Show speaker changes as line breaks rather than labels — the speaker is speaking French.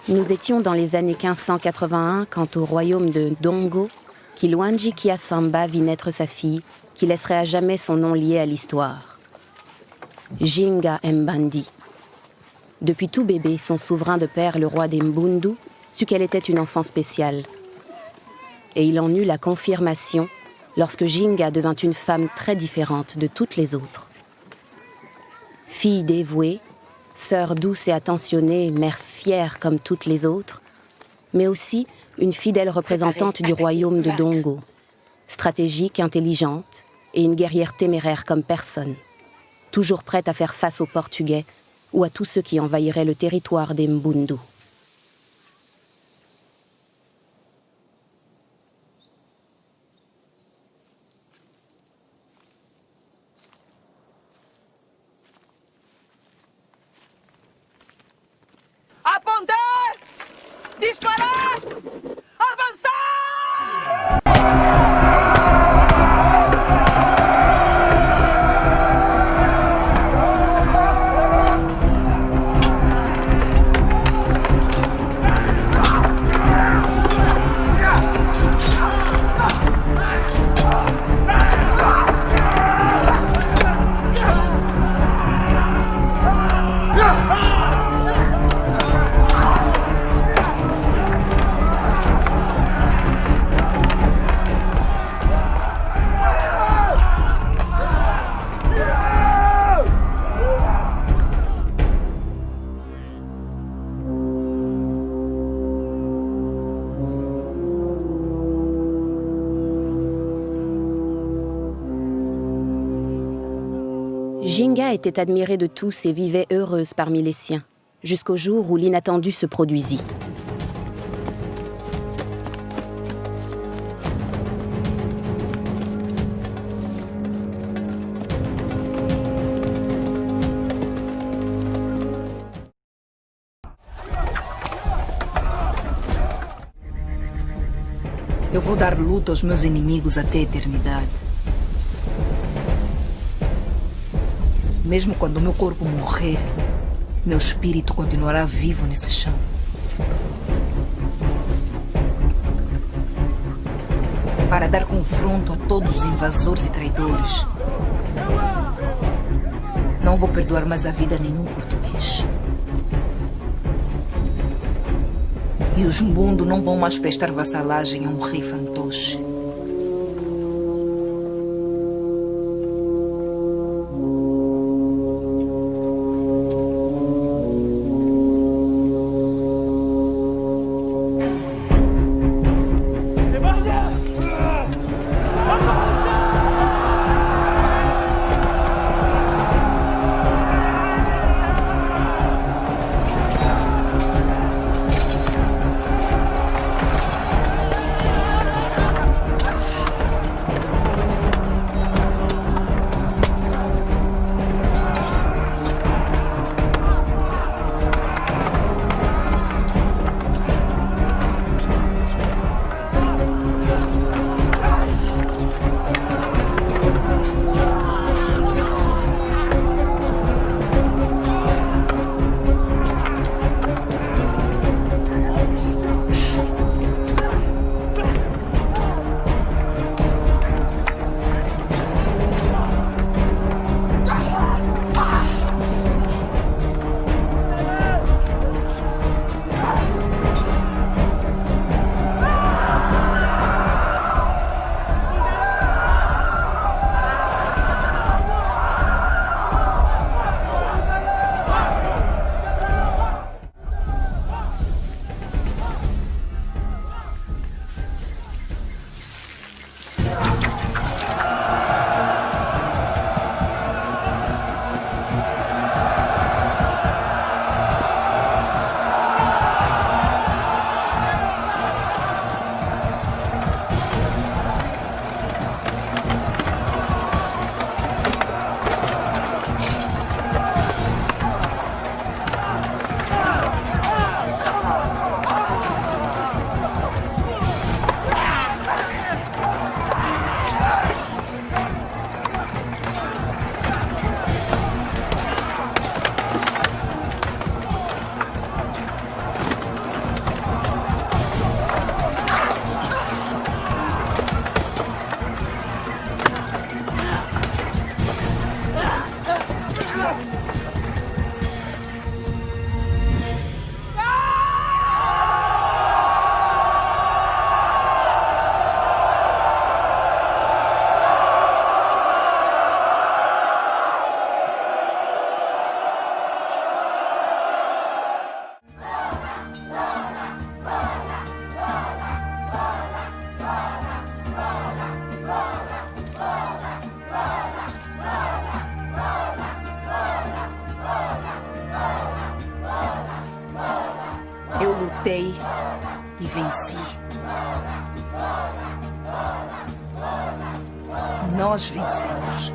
Nous étions dans les années 1581 quand au royaume de Dongo, Kilwanji Kiasamba vit naître sa fille, qui laisserait à jamais son nom lié à l'histoire. Jinga Mbandi. Depuis tout bébé, son souverain de père, le roi des Mbundu, sut qu'elle était une enfant spéciale. Et il en eut la confirmation lorsque Jinga devint une femme très différente de toutes les autres. Fille dévouée, sœur douce et attentionnée, mère fière comme toutes les autres, mais aussi une fidèle représentante du royaume de Dongo, stratégique, intelligente et une guerrière téméraire comme personne, toujours prête à faire face aux Portugais ou à tous ceux qui envahiraient le territoire des Mbundu.
Apontar! Disparar! Avançar!
Jinga était admirée de tous et vivait heureuse parmi les siens, jusqu'au jour où l'inattendu se produisit.
Eu vou dar luta aos meus inimigos até a eternidade. Mesmo quando o meu corpo morrer, meu espírito continuará vivo nesse chão. Para dar confronto a todos os invasores e traidores. Não vou perdoar mais a vida a nenhum português. E os Mbundu não vão mais prestar vassalagem a um rei fantoche. Lutei e venci. Nós vencemos.